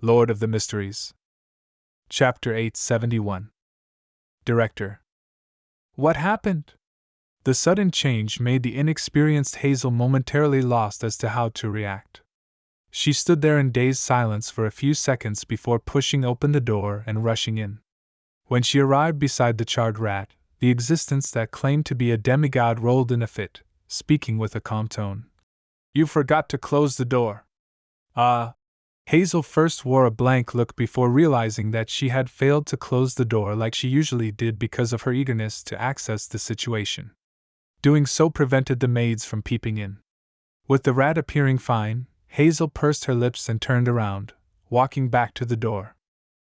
Lord of the Mysteries. Chapter 871. Director. What happened? The sudden change made the inexperienced Hazel momentarily lost as to how to react. She stood there in dazed silence for a few seconds before pushing open the door and rushing in. When she arrived beside the charred rat, the existence that claimed to be a demigod rolled in a fit, speaking with a calm tone. You forgot to close the door. Hazel first wore a blank look before realizing that she had failed to close the door like she usually did because of her eagerness to access the situation. Doing so prevented the maids from peeping in. With the rat appearing fine, Hazel pursed her lips and turned around, walking back to the door.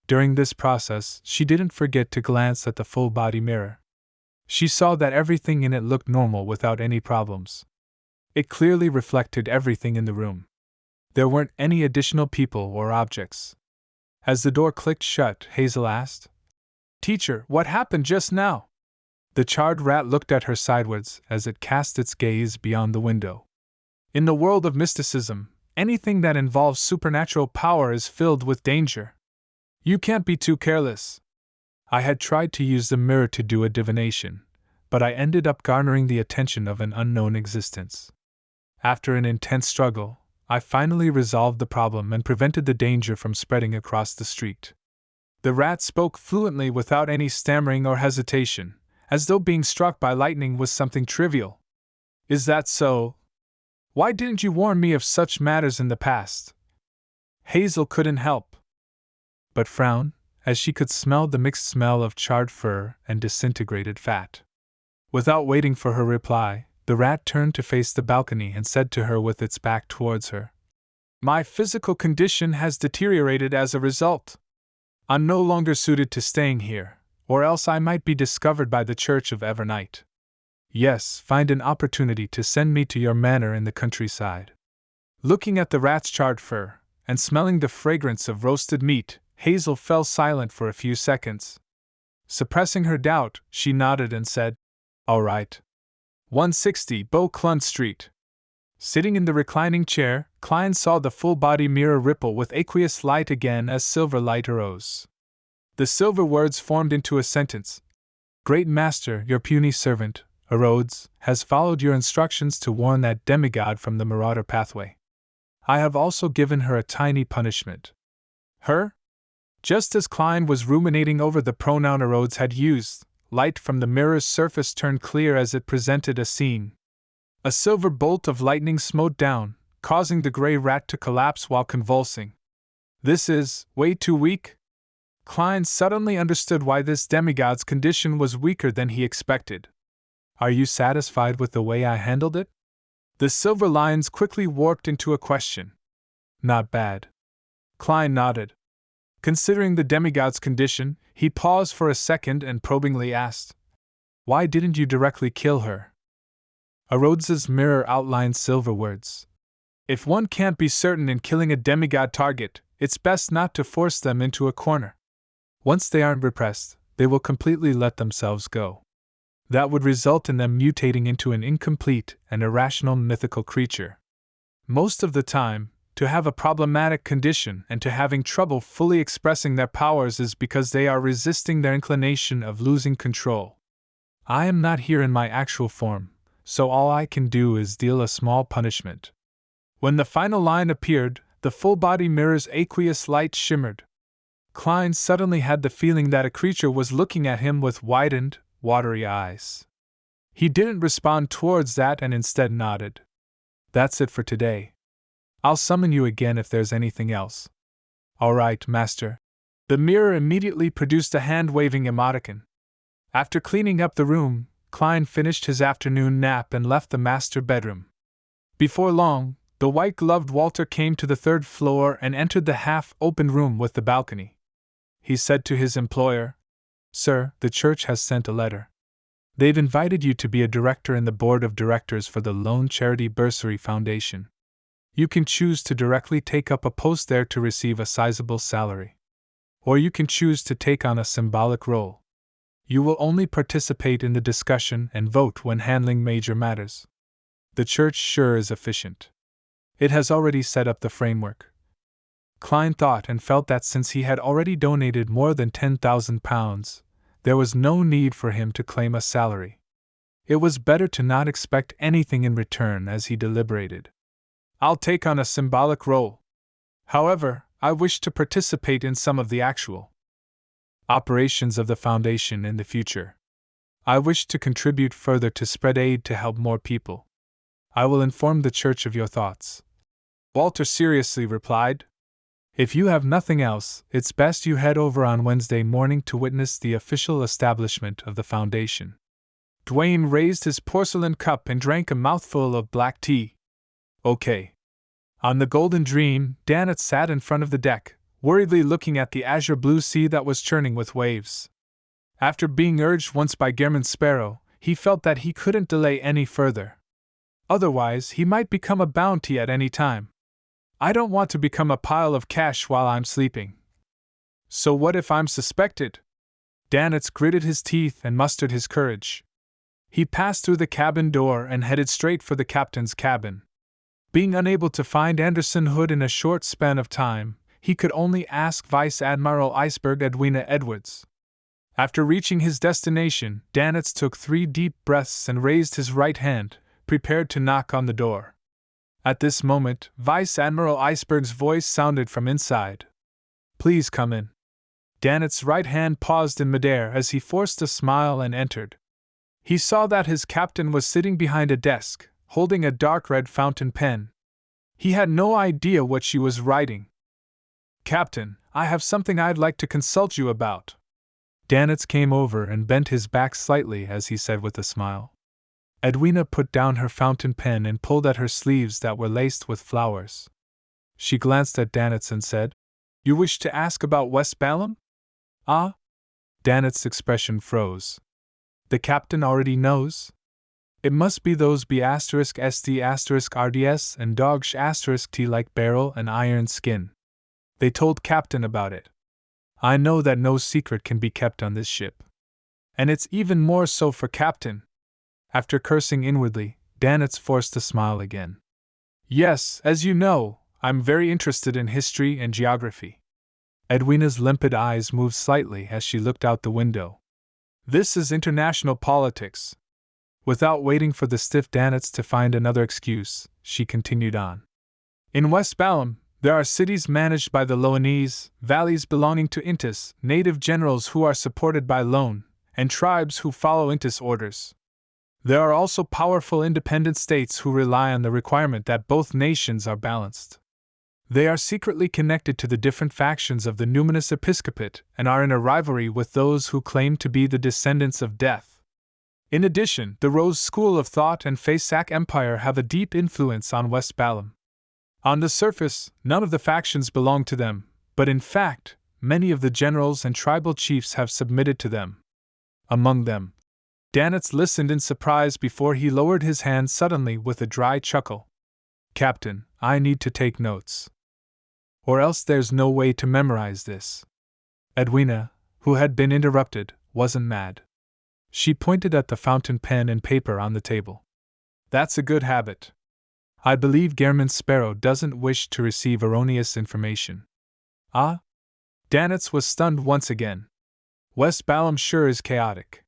During this process, she didn't forget to glance at the full-body mirror. She saw that everything in it looked normal without any problems. It clearly reflected everything in the room. There weren't any additional people or objects. As the door clicked shut, Hazel asked, "Teacher, what happened just now?" The charred rat looked at her sideways as it cast its gaze beyond the window. In the world of mysticism, anything that involves supernatural power is filled with danger. You can't be too careless. I had tried to use the mirror to do a divination, but I ended up garnering the attention of an unknown existence. After an intense struggle, I finally resolved the problem and prevented the danger from spreading across the street. The rat spoke fluently without any stammering or hesitation, as though being struck by lightning was something trivial. Is that so? Why didn't you warn me of such matters in the past? Hazel couldn't help but frown, as she could smell the mixed smell of charred fur and disintegrated fat. Without waiting for her reply, the rat turned to face the balcony and said to her with its back towards her, "My physical condition has deteriorated as a result. I'm no longer suited to staying here, or else I might be discovered by the Church of Evernight. Yes, find an opportunity to send me to your manor in the countryside." Looking at the rat's charred fur, and smelling the fragrance of roasted meat, Hazel fell silent for a few seconds. Suppressing her doubt, she nodded and said, "All right. 160 Beauclund Street." Sitting in the reclining chair, Klein saw the full-body mirror ripple with aqueous light again as silver light arose. The silver words formed into a sentence. "Great Master, your puny servant, Rhodes, has followed your instructions to warn that demigod from the marauder pathway. I have also given her a tiny punishment." Her? Just as Klein was ruminating over the pronoun Rhodes had used, light from the mirror's surface turned clear as it presented a scene. A silver bolt of lightning smote down, causing the gray rat to collapse while convulsing. "This is way too weak?" Klein suddenly understood why this demigod's condition was weaker than he expected. "Are you satisfied with the way I handled it?" The silver lines quickly warped into a question. "Not bad." Klein nodded. Considering the demigod's condition, he paused for a second and probingly asked, "Why didn't you directly kill her?" Rhodes's mirror outlined silver words. "If one can't be certain in killing a demigod target, it's best not to force them into a corner. Once they aren't repressed, they will completely let themselves go. That would result in them mutating into an incomplete and irrational mythical creature. Most of the time, to have a problematic condition and to having trouble fully expressing their powers is because they are resisting their inclination of losing control. I am not here in my actual form, so all I can do is deal a small punishment." When the final line appeared, the full-body mirror's aqueous light shimmered. Klein suddenly had the feeling that a creature was looking at him with widened, watery eyes. He didn't respond towards that and instead nodded. "That's it for today. I'll summon you again if there's anything else." "All right, Master." The mirror immediately produced a hand-waving emoticon. After cleaning up the room, Klein finished his afternoon nap and left the master bedroom. Before long, the white-gloved Walter came to the third floor and entered the half-opened room with the balcony. He said to his employer, "Sir, the church has sent a letter. They've invited you to be a director in the board of directors for the Lone Charity Bursary Foundation. You can choose to directly take up a post there to receive a sizable salary. Or you can choose to take on a symbolic role. You will only participate in the discussion and vote when handling major matters. The church sure is efficient. It has already set up the framework." Klein thought and felt that since he had already donated more than £10,000, there was no need for him to claim a salary. It was better to not expect anything in return as he deliberated. I'll take on a symbolic role. However, I wish to participate in some of the actual operations of the Foundation in the future. I wish to contribute further to spread aid to help more people. I will inform the Church of your thoughts. Walter seriously replied, If you have nothing else, it's best you head over on Wednesday morning to witness the official establishment of the Foundation. Dwayne raised his porcelain cup and drank a mouthful of black tea. Okay. On the Golden Dream, Danet sat in front of the deck, worriedly looking at the azure blue sea that was churning with waves. After being urged once by Gehrman Sparrow, he felt that he couldn't delay any further. Otherwise, he might become a bounty at any time. I don't want to become a pile of cash while I'm sleeping. So what if I'm suspected? Danet gritted his teeth and mustered his courage. He passed through the cabin door and headed straight for the captain's cabin. Being unable to find Anderson Hood in a short span of time, he could only ask Vice Admiral Iceberg Edwina Edwards. After reaching his destination, Danet took 3 deep breaths and raised his right hand, prepared to knock on the door. At this moment, Vice Admiral Iceberg's voice sounded from inside. Please come in. Danet's right hand paused in midair as he forced a smile and entered. He saw that his captain was sitting behind a desk, holding a dark red fountain pen. He had no idea what she was writing. Captain, I have something I'd like to consult you about. Danet came over and bent his back slightly as he said with a smile. Edwina put down her fountain pen and pulled at her sleeves that were laced with flowers. She glanced at Danet and said, You wish to ask about West Balham? Ah? Danet's expression froze. The captain already knows? It must be those B*SD*RDS and dog*T like barrel and iron skin. They told Captain about it. I know that no secret can be kept on this ship. And it's even more so for Captain. After cursing inwardly, Danet forced a smile again. Yes, as you know, I'm very interested in history and geography. Edwina's limpid eyes moved slightly as she looked out the window. This is international politics. Without waiting for the stiff Danet to find another excuse, she continued on. In West Balham, there are cities managed by the Loanese, valleys belonging to Intis, native generals who are supported by loan, and tribes who follow Intis orders. There are also powerful independent states who rely on the requirement that both nations are balanced. They are secretly connected to the different factions of the numinous episcopate and are in a rivalry with those who claim to be the descendants of Death. In addition, the Rose School of Thought and Faysac Empire have a deep influence on West Balham. On the surface, none of the factions belong to them, but in fact, many of the generals and tribal chiefs have submitted to them. Among them, Danet listened in surprise before he lowered his hand suddenly with a dry chuckle. Captain, I need to take notes. Or else there's no way to memorize this. Edwina, who had been interrupted, wasn't mad. She pointed at the fountain pen and paper on the table. That's a good habit. I believe Gehrman Sparrow doesn't wish to receive erroneous information. Ah? Danet was stunned once again. West Balham sure is chaotic.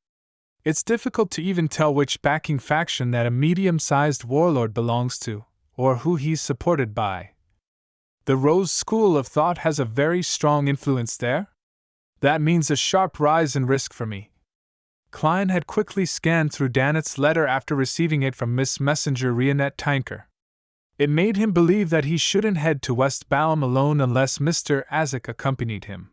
It's difficult to even tell which backing faction that a medium-sized warlord belongs to, or who he's supported by. The Rose School of Thought has a very strong influence there? That means a sharp rise in risk for me. Klein had quickly scanned through Danet's letter after receiving it from Miss Messenger Rionette Tinker. It made him believe that he shouldn't head to West Balham alone unless Mr. Azek accompanied him.